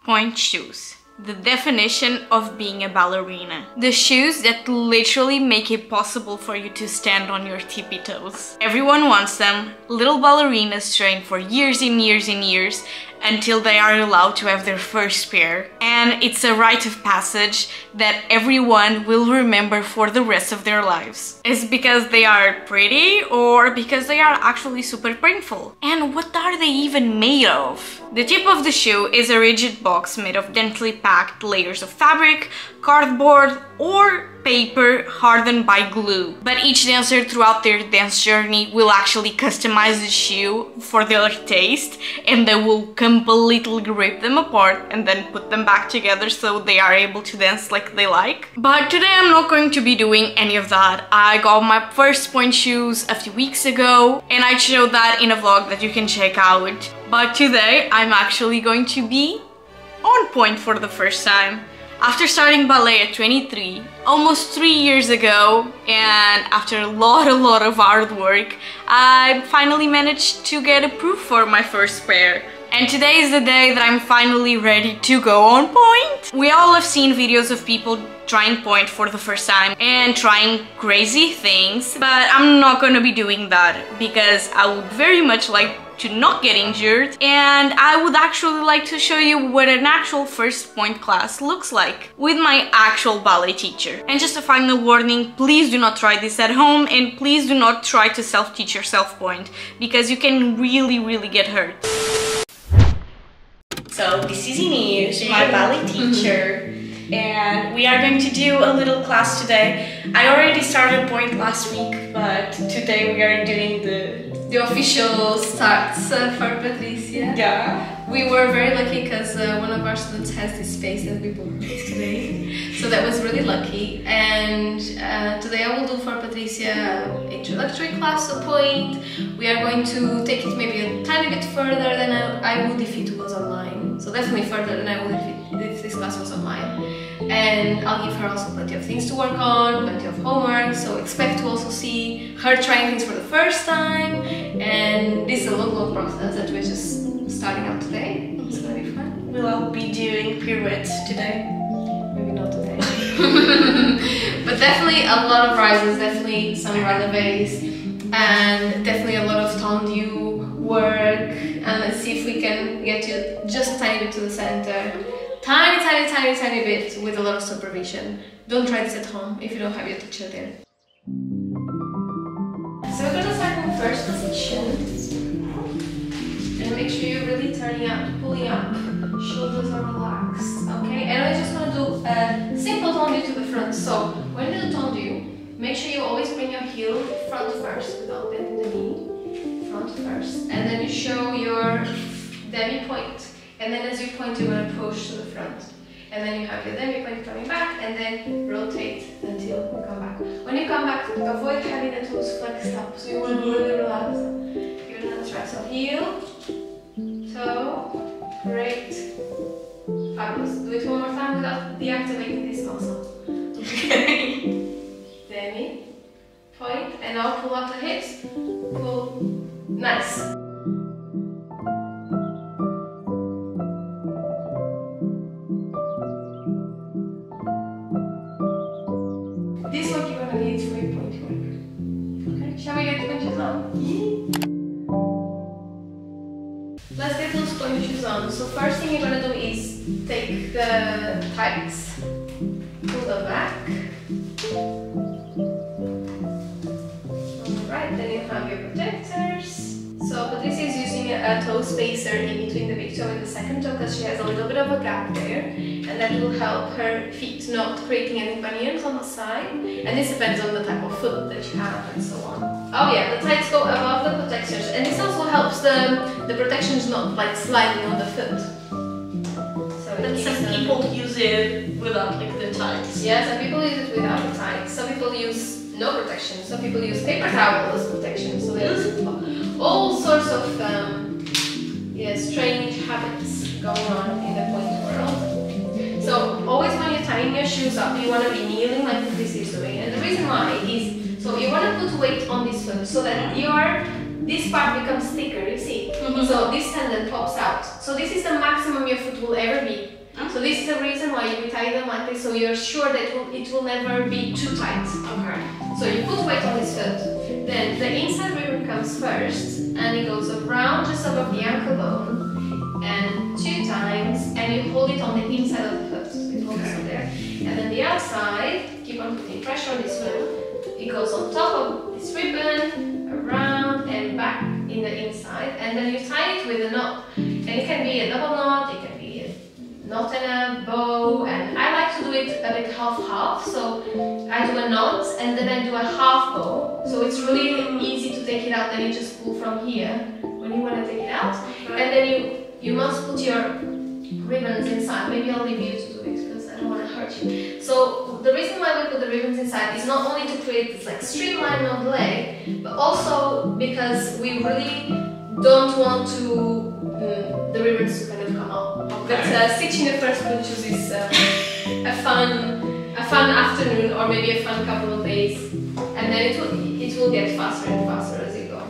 Point shoes. The definition of being a ballerina. The shoes that literally make it possible for you to stand on your tippy toes. Everyone wants them. Little ballerinas train for years and years and years until they are allowed to have their first pair. And it's a rite of passage that everyone will remember for the rest of their lives. Is it because they are pretty or because they are actually super painful? And what are they even made of? The tip of the shoe is a rigid box made of densely packed layers of fabric, cardboard, or paper hardened by glue. But each dancer throughout their dance journey will actually customize the shoe for their taste, and they will completely rip them apart and then put them back together so they are able to dance like they like. But today I'm not going to be doing any of that. I got my first point shoes a few weeks ago and I showed that in a vlog that you can check out. But today I'm actually going to be on point for the first time. After starting ballet at 23, almost 3 years ago, and after a lot of hard work, I finally managed to get approved for my first pair. And today is the day that I'm finally ready to go on point. We all have seen videos of people trying point for the first time and trying crazy things, but I'm not gonna be doing that because I would very much like to not get injured, and I would actually like to show you what an actual first point class looks like with my actual ballet teacher. And just a final warning, please do not try this at home, and please do not try to self-teach yourself point because you can really get hurt. So this is Inês, my ballet teacher, and we are going to do a little class today. I already started point last week, but today we are doing the official starts for Patricia. Yeah. We were very lucky because one of our students has this face that we both face today. So that was really lucky. And today I will do for Patricia an introductory class to point. We are going to take it maybe a tiny bit further than I would if it was online. So definitely further than I would if this class was online. And I'll give her also plenty of things to work on, plenty of homework, so expect to also see her trying things for the first time. And this is a long process that we're just starting out today. It's gonna be fun. We'll all be doing pirouettes today. Maybe not today. But definitely a lot of rises, definitely some relevés, and definitely a lot of tendu work. And let's see if we can get you just a tiny bit to the center. Tiny bit with a lot of supervision. Don't try this at home if you don't have your teacher there. So we're gonna start in first position. And make sure you're really turning up, pulling up. Shoulders are relaxed, okay? And I just want to do a simple tendu to the front. So when you do tendu, make sure you always bring your heel front first without bending the knee. Front first. And then you show your demi-point. And then as you point, you're going to push to the front. And then you have your demi-point coming back, and then rotate until you come back. When you come back, avoid having the toes flexed up, so you want to really relax. You're going to try. So heel, toe, great. Fabulous. Do it one more time without deactivating this muscle. Okay. Demi, point, and now pull up the hips. Pull. Nice. This look you're gonna need for your point work. Okay, shall we get point shoes on? Let's get those point shoes on. So first thing you're gonna do is take the tights, pull them back. Alright, then you have your protectors. So Patricia is using a toe spacer in between the big toe and the second toe because she has a little bit of a gap there, and that will help her feet not creating any bunions on the side. And this depends on the type of foot that you have and so on. Oh yeah, the tights go above the protectors, and this also helps the protections not like sliding on the foot. So but some people use it without like the tights. Yeah, some people use it without the tights. Some people use no protection. Some people use paper towel as protection. So there's all sorts of strange habits going on in the point world. So always when you're tying your shoes up, you want to be kneeling like this is doing. And the reason why is, so you want to put weight on this foot so that this part becomes thicker, you see? So this tendon pops out. So this is the maximum your foot will ever be So this is the reason why you tie them like this, so you're sure that it will never be too tight. Okay. So you put weight on this foot, then the inside ribbon comes first, and it goes around just above the ankle bone, and 2 times, and you hold it on the inside of the foot. So it holds on there. And then the outside, keep on putting pressure on this foot. It goes on top of this ribbon, around and back in the inside, and then you tie it with a knot. And it can be a double knot, it can be a knot and a bow, and I like to do it a bit half-half. So I do a knot and then I do a half bow. So it's really easy to take it out, then you just pull from here when you want to take it out. And then you must put your ribbons inside. Maybe I'll leave you to do it because I don't want to hurt you. So the reason why we put the ribbons inside is not only to create this like streamline on the leg, but also because we really don't want to the ribbons to kind of come out. But stitching the first bunches is a fun afternoon or maybe a fun couple of days, and then it will get faster and faster as you go.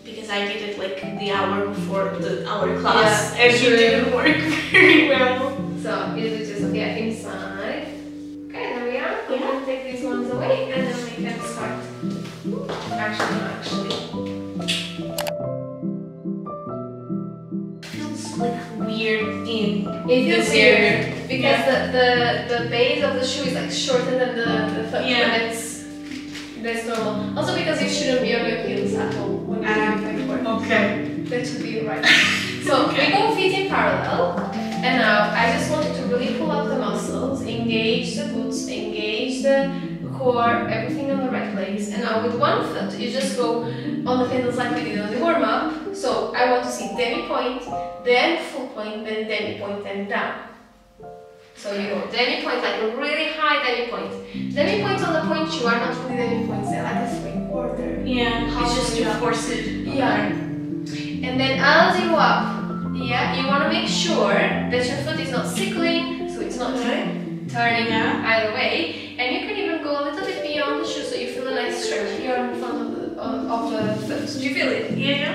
Because I did it like the hour before our class, Yeah, and it didn't work very well. So you just inside. Okay, there we are. We're going to take these ones away and then we can start. Actually. Feels like weird in this this area area. because the base of the shoe is like shorter than the foot. Yeah. That's normal. Also because you shouldn't be on your heels at all when you're doing work. Okay. That should be right. So we go feet in parallel, and now I just want you to really pull up the muscles, engage the glutes, engage the core, everything in the right place. And now with one foot, you just go on the pedals like we did on the warm up. So I want to see demi-point, then full point, then demi-point, then down. So you go demi-point, like a really high demi-point. Demi-points on the point shoe are not really demi-points, they're like a 3/4. Yeah, it's just to force it. Yeah. And then as you go up, you want to make sure that your foot is not sickling, so it's not turning either way. And you can even go a little bit beyond the shoe, so you feel a nice stretch here in front of the foot. Do you feel it? Yeah.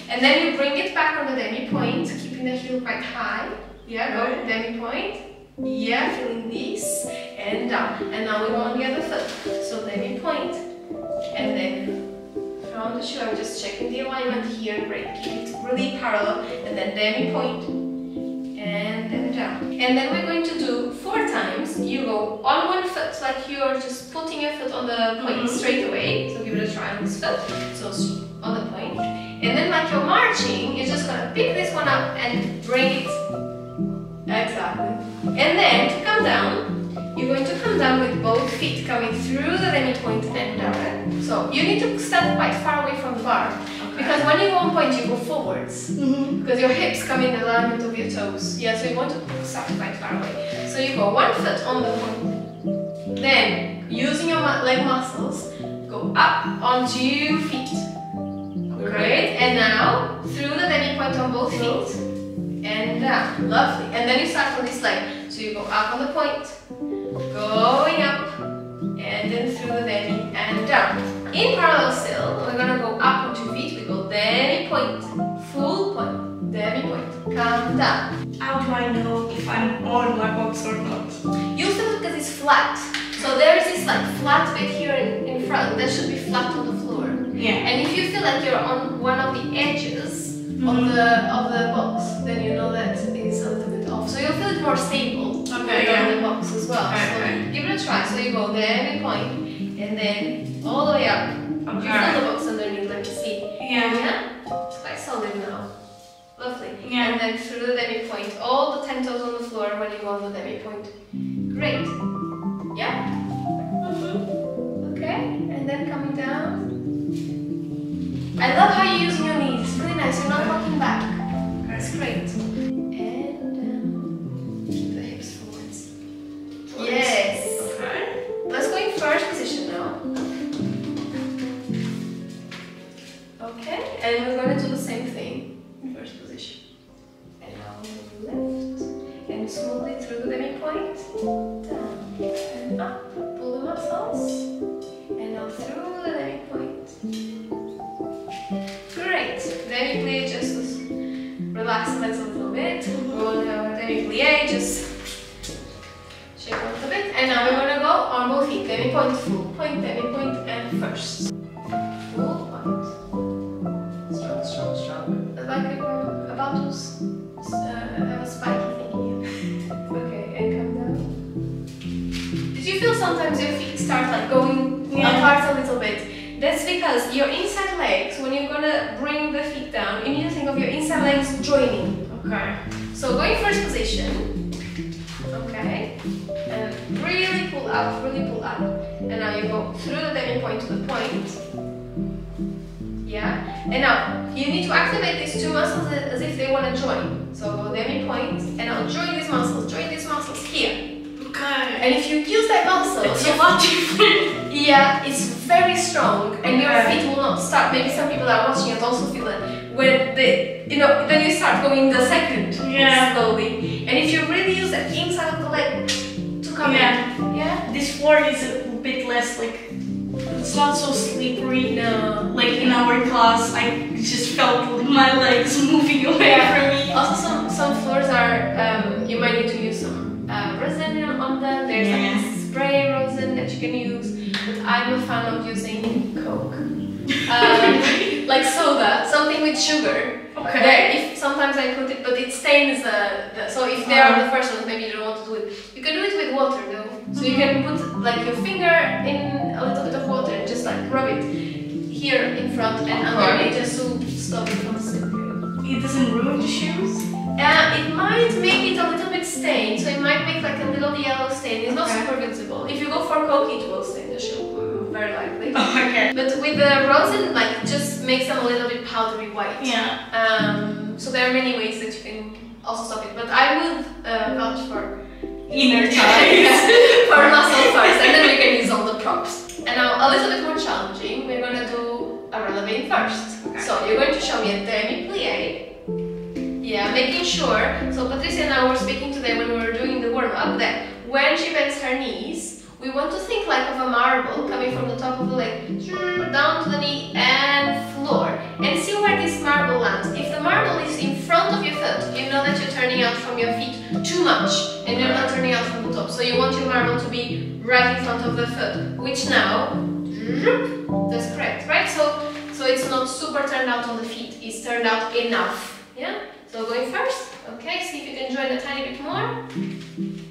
And then you bring it back on the demi-point, keeping the heel quite high. Yeah, go demi-point. Yeah, feeling this, and down. And now we go on the other foot. So demi-point, and then from the shoe, I'm just checking the alignment here. Great, keep it really parallel, and then demi-point, and then down. And then we're going to do 4 times. You go on one foot, like you're just putting your foot on the point straight away. So give it a try on this foot. So on the point, and then like you're marching, you're just gonna pick this one up and bring it. Exactly. And then to come down, you're going to come down with both feet coming through the demi-point and down. So you need to stand quite far away from the bar. Because when you go on point, you go forwards. Because your hips come in alignment of your toes. Yeah, so you want to start quite far away. So you go one foot on the point. Then, using your leg muscles, go up onto your feet. Great. And now, through the demi-point on both feet. And down. Lovely. And then you start on this leg. So you go up on the point, going up, and then through the demi and down. In parallel still, we're gonna go up on 2 feet. We go demi-point, full point, demi-point, come down. How do I know if I'm on my box or not? You'll feel it because it's flat. So there is this like flat bit here in front that should be flat on the floor. Yeah. And if you feel like you're on one of the edges of the box, then you know that it's a little bit off. So you'll feel it more stable on the box as well. So give it a try. So you go demi-point and then all the way up. You feel the box underneath, let me see. Yeah? It's quite solid now. Lovely. Yeah. And then through the demi-point, all the 10 toes on the floor when you go on the demi-point. Great. Yeah? Okay, and then coming down. I love how you're using your knees. It's really nice. You're not walking back. That's great. And keep the hips forwards. Yes. Okay. Let's go in first position now. Okay, and we're going to do the same thing in first position. And now we move left and smoothly through the demi-point, down and up. Pull the muscles, and now through the demi-point. Great. Then you play just relax the legs a little bit. Go on our demi-plie, just shake a little bit. And now we're gonna go on both feet. Demi-point, full point, demi-point, and first. Full point. Strong, strong, strong. Like about to have a spiky thing here. Okay, and come down. Did you feel sometimes your feet start like going apart a little bit? That's because your inside legs, when you're gonna bring the feet down, you need to think of your inside legs joining. Okay. So go in first position. Okay. And really pull up, really pull up. And now you go through the demi-point to the point. Yeah. And now you need to activate these two muscles as if they want to join. So go demi-point, and now join these muscles here. Okay. And if you use that muscle, it's a lot different. Yeah, it's very strong, and your feet will not start. Maybe some people are watching and also feel it when they, then you start going the second slowly. And if you really use that inside of the leg to come in, this floor is a bit less like, it's not so slippery. No. Like in our class, I just felt my legs moving away from me. Also, some floors are, you might need to use some resin on them. There's like a spray resin that you can use, but I'm a fan of using Coke. Like soda, something with sugar. Okay. Sometimes I put it, but it stains so if they are the first ones, maybe you don't want to do it. You can do it with water though. So you can put like your finger in a little bit of water and just like rub it here in front and underneath, just to stop it from slipping. It doesn't ruin the shoes? It might make it a little bit stained, so it might make like a little yellow stain. It's not super visible. If you go for Coke, it will stain the shoe, very likely. Okay. But with the rosin, like, just makes them a little bit powdery white. Yeah. So there are many ways that you can also stop it. But I would vouch for inner thighs. for muscle first, and then we can use all the props. And now a little bit more challenging, we're gonna do a releve first. Okay. So you're going to show me a demi-plie. Yeah, making sure. So Patricia and I were speaking today when we were doing the warm-up that when she bends her knees, we want to think like of a marble coming from the top of the leg down to the knee and floor, and see where this marble lands. If the marble is in front of your foot, you know that you're turning out from your feet too much and you're not turning out from the top. So you want your marble to be right in front of the foot, which now, that's correct, right? So it's not super turned out on the feet, it's turned out enough. Yeah? So going first, okay, see if you can join a tiny bit more.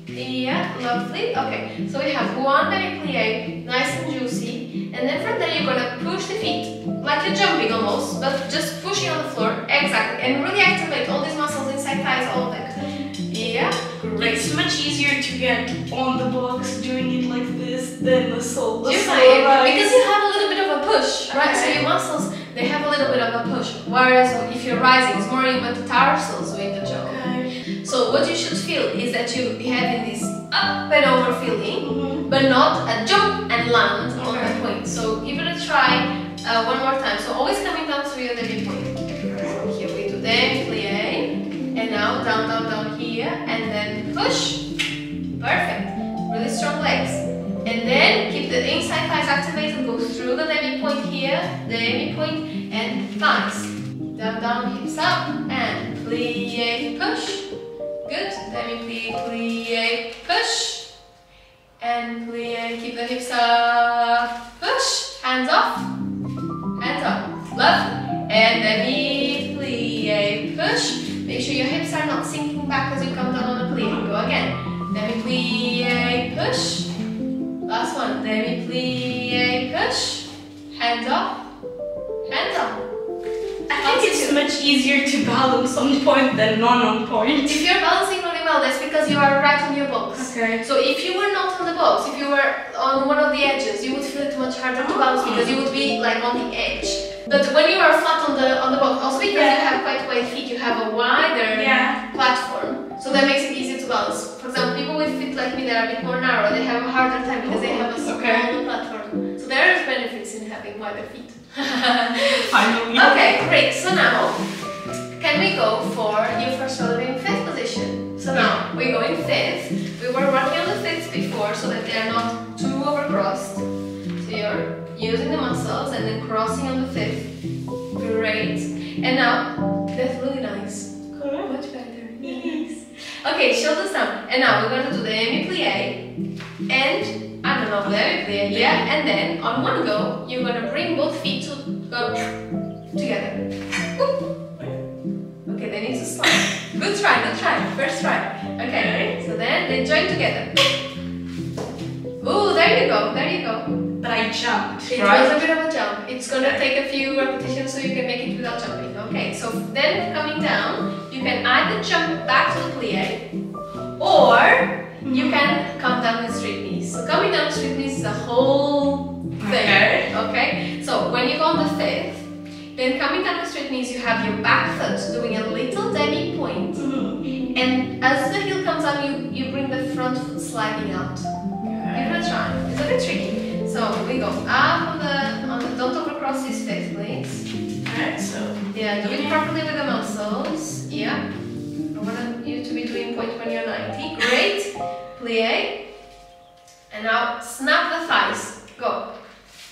Yeah, lovely. Okay, so we have one demi-plie, nice and juicy, and then from there you're gonna push the feet, like you're jumping almost, but just pushing on the floor, exactly, and really activate all these muscles inside thighs, all of them. Yeah, great. It's much easier to get on the box doing it like this than the sole. Because you have a little bit of a push, right? So your muscles, they have a little bit of a push, whereas if you're rising, it's more you the tarsals doing the job. Okay. So what you should feel is that you be having this up and over feeling, but not a jump and land on the point. So give it a try one more time. So always coming down through your demi-point. So here we do demi-plie, and now down, down, down here, and then push. Perfect. Really strong legs. And then keep the inside thighs activated, go through the demi-point here, demi-point, and thighs. Down, down, hips up, and plie, push. Good. Demi-plie, plie, push. And plie, keep the hips up, push. Hands off, hands up. Lovely. And demi-plie, push. Make sure your hips are not sinking back as you come down on the plie. Go again. Demi-plie, push. Last one, demi-plie, push, hands up, hands up. I think it's much easier to balance on point than not on point. If you're balancing really well, that's because you are right on your box. Okay. So if you were not on the box, if you were on one of the edges, you would feel it much harder to balance because you would be like on the edge. But when you are flat on the box, also because you have quite wide feet, you have a wider platform. So that makes it easier to balance. For example, people with feet like me that are a bit more narrow, they have a harder time because they have a smaller platform. So there are benefits in having wider feet. Finally. Okay, great. So now, can we go for your first releve in fifth position? So now, we go in fifth. We were working on the fifths before so that they are not too overcrossed. So you're using the muscles and then crossing on the fifth. Great. And now, that's really nice. Correct. Much better. Yes. Okay, shoulders down. And now we're gonna do the demi-plie and I don't know, the demi-plie, yeah. And then on one go, you're gonna bring both feet to go together. Okay, they need to slide. Good try, good try. First try. Okay, so then they join together. Oh, there you go, there you go. But I jumped, It was a bit of a jump. It's gonna take a few repetitions so you can make it without jumping. Okay, so then coming down, you can either jump back to the plie, or you can come down with straight knees. So coming down with straight knees is a whole thing. Okay? So when you go on the fifth, then coming down with straight knees, you have your back foot doing a little demi point, and as the heel comes up, you bring the front foot sliding out. Give it a try. It's a bit tricky. So we go up on the don't overcross this fifth, please. Alright, so yeah, do it properly with the muscles. Yeah. I want you to be doing point when you're 90. Great. Plie. And now snap the thighs. Go.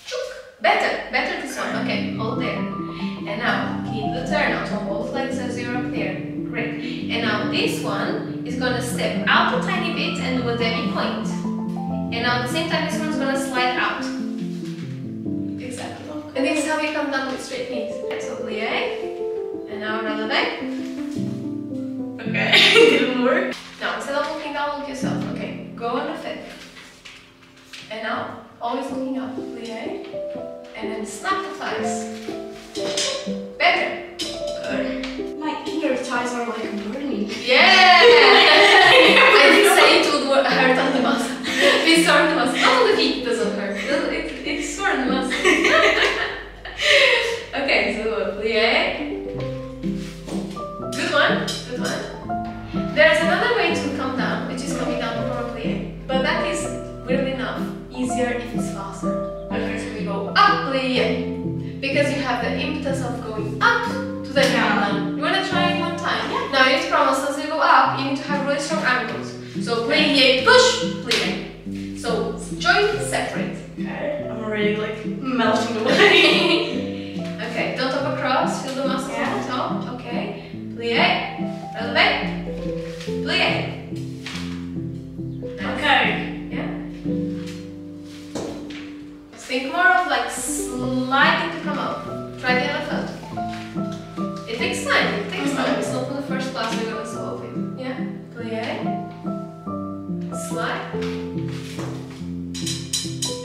Chook. Better this one. Okay, hold there. And now keep the turn out on both legs as you're up there. Great. And now this one is gonna step out a tiny bit and do a demi point. And now at the same time, this one's gonna slide out. Exactly. And this is how we come down with straight knees. So plie, and now releve. okay, it didn't work. Now instead of looking down, look yourself. Okay, go on the fifth. And now always looking up. Plie, and then snap the thighs. Better. My inner thighs are like burning. Yeah. I did say it would hurt on the muscle. It's sore on the muscle. Not on the feet, it doesn't hurt. It's sore on the muscle. Okay, so plie. Good one, good one. There's another way to come down, which is coming down from a plie. But that is weirdly enough easier if it's faster. Okay, so we go up plie. Because you have the impetus of going up to the down. You wanna try it one time? Yeah. Now you have to promise as you go up, you need to have really strong ankles. So plie, push, plie. So joint separate. Okay, I'm already like melting away. Okay, don't overcross, feel the muscles on the top. Okay, plie, releve, plie. Nice. Okay. Yeah. Think more of like sliding to come up. Try the other foot. It takes time, it takes time. It's not from the first class we're gonna solve it. Yeah, plie, slide.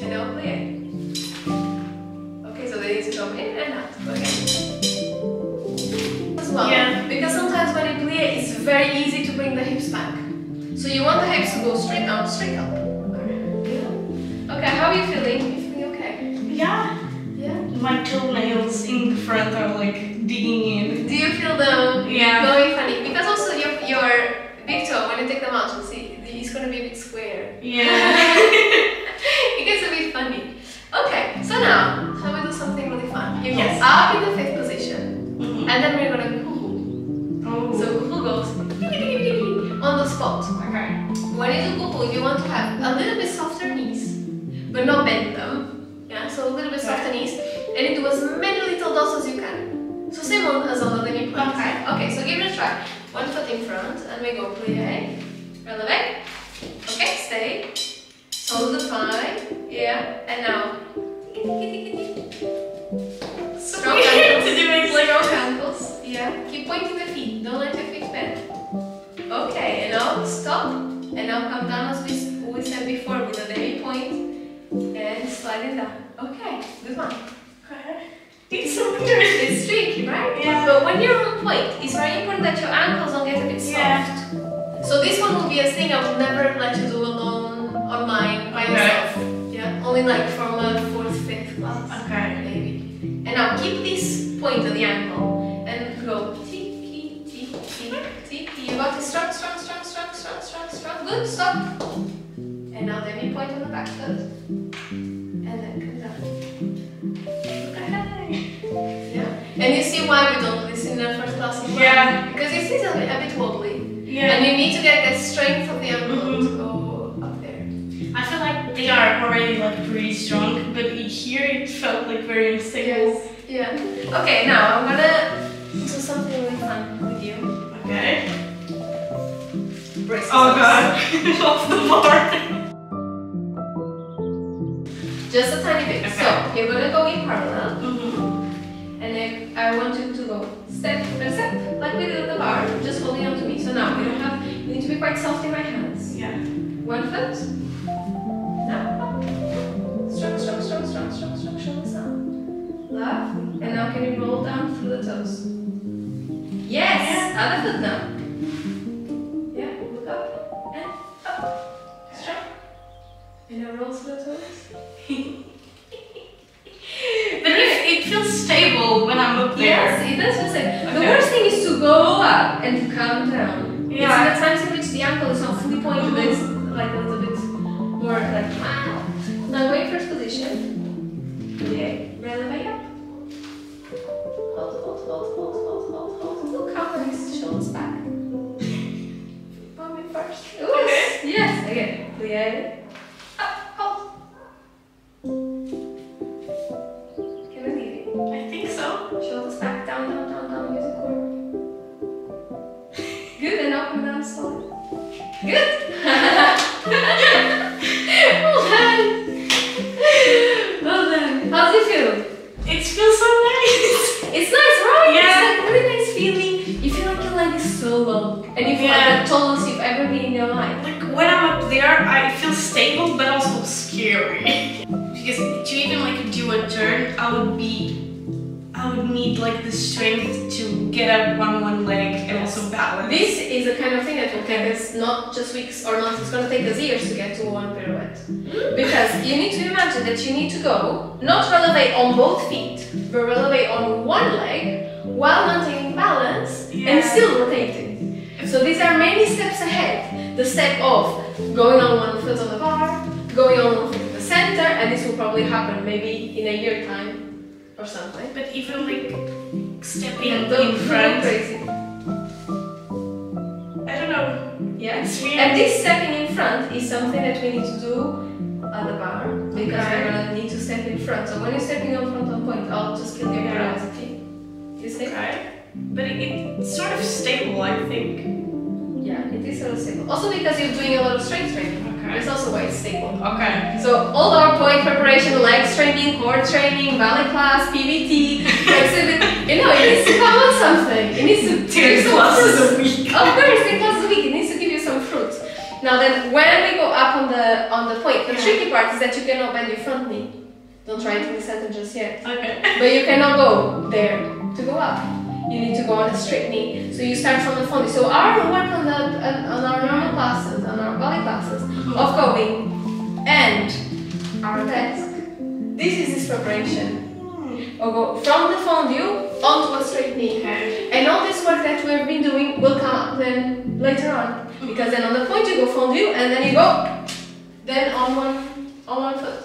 And now plie. Okay, so they need to come in and out. Okay. As well. Yeah. Because sometimes when you plie, it's very easy to bring the hips back. So you want the hips to go straight out, straight up. Okay, how are you feeling? You feeling okay? Yeah. Yeah. My toenails in the front are like digging in. Do you feel them Yeah. going funny? Because also your big toe, when you take them out, you'll see it's gonna be a bit square. Yeah. It gets a bit funny. Okay, so now, shall we do something really fun? You go Yes. up in the fifth position, and then we're gonna kuhu. Oh. So kuhu goes on the spot. Okay. When you do kuhu, you want to have a little bit softer knees, but not bend them. Yeah, so a little bit softer knees, and you do as many little dots as you can. So same one as on the demi point. Okay. Okay, so give it a try. One foot in front, and we go plie, releve. Okay, stay. Solidify. Yeah, and now. Strong ankles. To do it like Strong ankles. Yeah, keep pointing the feet. Don't let your feet bend. Okay, and now stop. And now come down as we said before with a demi point and slide it down. Okay, good one. Okay. It's so weird. It's tricky, right? Yeah. But when you're on point, it's very important that your ankles don't get a bit soft. Yeah. So this one will be a thing I would never let you do alone online by yourself. Yeah, only like from a 4th, 5th class. Okay. Maybe. And now keep this point of the ankle and go tiki, tiki, tiki. You got it. Strong, strong, strong, strong, strong, strong, strong. Good. Stop. And now demi point on the back foot. And then come down. Okay. Yeah. And you see why we don't do this in the first class? Yeah. Because it is a bit wobbly. Yeah. And you need to get that strength of the ankle to go up there. I feel like they are already like pretty strong, but here it felt like very unstable. Yeah. Okay, now I'm gonna do something really fun with you. Okay. brace Oh yourselves. god, off the bar. Just a tiny bit. Okay. So you're gonna go in parallel, Mm-hmm. and then I want you to go step by step, like we did at the bar, just holding on to me. So now you don't have. You need to be quite soft in my hands. Yeah. One foot. Now up. Strong, strong, strong, strong, strong, strong. Shoulders down. Lovely. And now can you roll down through the toes? Yes. Other foot now. Yeah. Look up and up. Strong. And now roll through the toes. But it feels stable when I'm up there. Yes, it does feel safe. Okay. The worst thing is to go up and to come down. Yeah. It's in the times in which the ankle is not fully pointed, it's like a little bit more like wow. Now go in first position. Okay, releve up. Hold, hold, hold, hold, hold, hold, hold. Look how nice, shoulders back. Palm in first. Ooh, Okay. yes, again. Plie. Up, hold. Can I leave you? I think so. Shoulders back, down, down, down, down, use the core. Good, and up and down slowly. Good! Well done! Well done. How does it feel? It feels so nice. It's nice, right? Yeah. It's like really nice feeling. You feel like your leg is so long. And you feel like the tallest you've ever been in your life. Like when I'm up there, I feel stable but also scary. Because to even like do a turn, I would need like the strength to get up on one leg and also balance. This is the kind of thing that will take us not just weeks or months, it's going to take us years to get to one pirouette. Because you need to imagine that you need to go, not releve on both feet, but releve on one leg while maintaining balance and still rotating. So these are many steps ahead. The step of going on one foot on the bar, going on one foot in the center, and this will probably happen maybe in a year time or something. But even like stepping Yeah, in don't front, go crazy. I don't know. Yeah. It's weird. And this stepping in front is something that we need to do at the bar because Okay. we're gonna need to step in front. So when you're stepping on front on point, I'll just kill your curiosity. You see? Okay. But it's sort of stable, I think. Yeah, it is sort of stable. Also because you're doing a lot of strength training. Okay. That's also why it's stable. Okay. So all our point preparation, legs training, core training, ballet class, PVT, flexibility, you know, it needs to come on something. It needs to give you 10 some classes fruit. a week. Of course, 10 classes a week. It needs to give you some fruit. Now then, when we go up on the point, the tricky part is that you cannot bend your front knee. Don't try it in the center just yet. Okay. But you cannot go there to go up. You need to go on a straight knee. So you start from the front. So our work on our normal classes, on our ballet classes, of going and our desk. This is this preparation. Or go from the fondue onto a straight knee. Okay. And all this work that we've been doing will come up then later on. Because then on the point you go fondue and then you go then on one foot.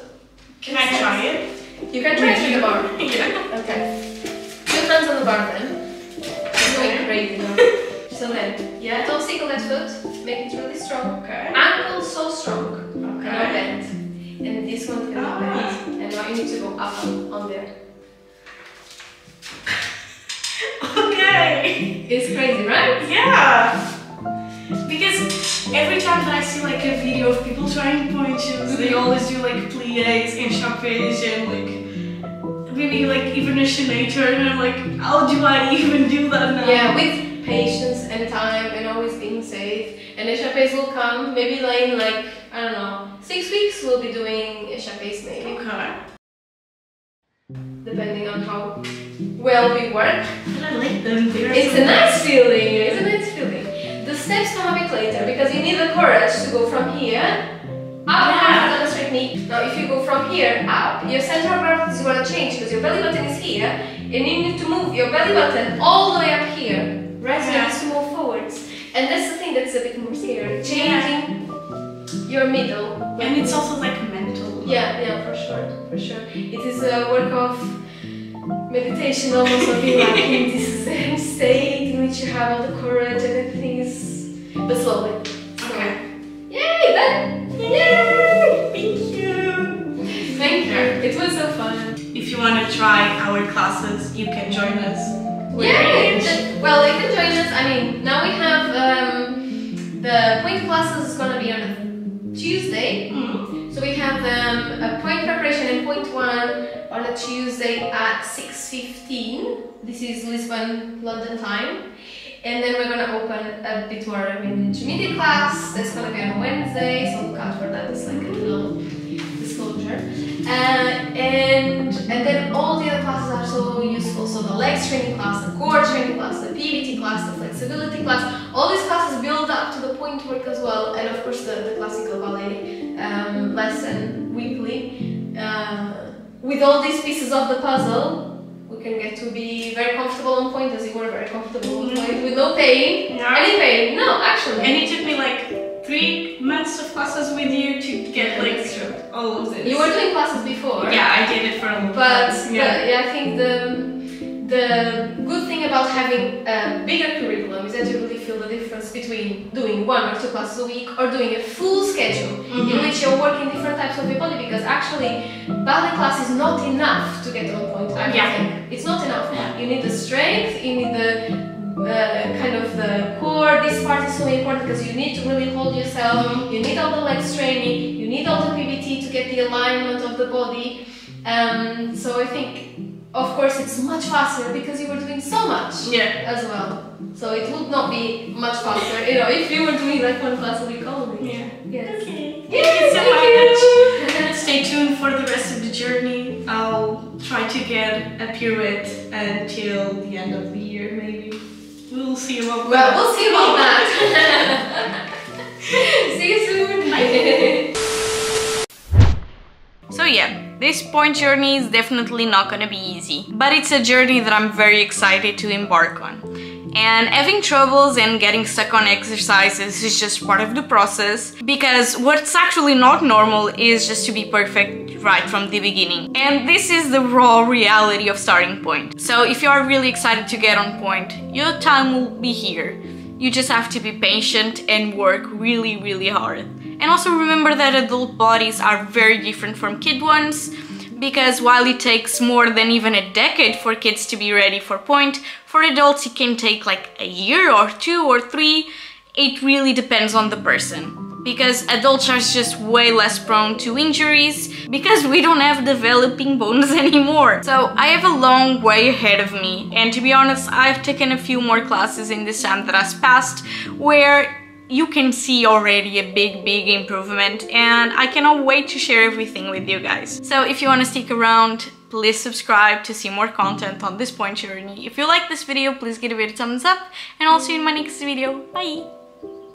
Can I try it? You can try it with the bar. Yeah. Okay. 2 hands on the bar then. It's going crazy now. So then, yeah, don't stick on that foot. Make it really strong. Okay. Ankle so strong. Okay. No bend. And this one cannot bend. And now you need to go up on there. Okay. It's crazy, right? Yeah. Because every time that I see like a video of people trying point shoes, they always do like plies and chapees and like maybe like even a chaîné turn, and I'm like, how do I even do that now? Yeah, with patience and time and always being safe. And échappés will come, maybe like in like, I don't know, 6 weeks we'll be doing échappés maybe. Okay. Depending on how well we work. But I like them. It's a nice feeling, it's a nice feeling. The steps come a bit later because you need the courage to go from here up on a straight knee. Now if you go from here up, your center of gravity is going to change because your belly button is here and you need to move your belly button all the way up here. Right? So you need to move forwards. And that's the thing that's a bit more scary. Changing your middle. And it's also like mental. Yeah, for sure, for sure. It is a work of meditation almost of being like in this Zen state in which you have all the courage and everything is... But slowly. Okay. Yay, done! Yay! Thank you. Thank you. It was so fun. If you want to try our classes, you can join us. Yeah, well, you can join us. I mean, now we have The point classes is gonna be on a Tuesday. So we have a point preparation and point 1 on a Tuesday at 6:15. This is Lisbon, London time. And then we're gonna open a bit more of an intermediate class. That's gonna be on Wednesday, so look out for that. It's like a little disclosure. And then all the other classes are so useful. So the legs training class, the core training class, the PBT class, the flexibility class. All these classes build up to the point work as well, and of course the classical ballet lesson weekly. With all these pieces of the puzzle, we can get to be very comfortable on point, as you were very comfortable on point, with no pain. Yeah. Any pain? No, actually. And it took me like 3 months of classes with you to get like all of this. You were doing classes before. Yeah, I did it for a long time. But I think the good thing about having a bigger curriculum is that you really feel the difference between doing 1 or 2 classes a week or doing a full schedule in which you're working different types of your body, because actually ballet class is not enough to get on point. I think it's not enough. You need the strength, you need the kind of the core. This part is so important because you need to really hold yourself. You need all the legs training, you need all the PBT to get the alignment of the body. So I think, of course, it's much faster because you were doing so much as well. So it would not be much faster, you know, if you were doing like 1 class a week only. Yes. Okay. Thank you so much. Stay tuned for the rest of the journey. I'll try to get a pirouette until the end of the year, maybe. We'll see about that. Well, we'll see about that. See you soon. Bye. So yeah, this point journey is definitely not gonna be easy, but it's a journey that I'm very excited to embark on. And having troubles and getting stuck on exercises is just part of the process, because what's actually not normal is just to be perfect right from the beginning. And this is the raw reality of starting point. So if you are really excited to get on point, your time will be here. You just have to be patient and work really, really hard. And also remember that adult bodies are very different from kid ones, because while it takes more than even a decade for kids to be ready for point, for adults it can take like a year or 2 or 3. It really depends on the person. Because adults are just way less prone to injuries, because we don't have developing bones anymore. So I have a long way ahead of me, and to be honest, I've taken a few more classes in this time that has passed where you can see already a big improvement, and I cannot wait to share everything with you guys. So if you want to stick around, please subscribe to see more content on this point journey. If you like this video, please give it a thumbs up, and I'll see you in my next video. Bye!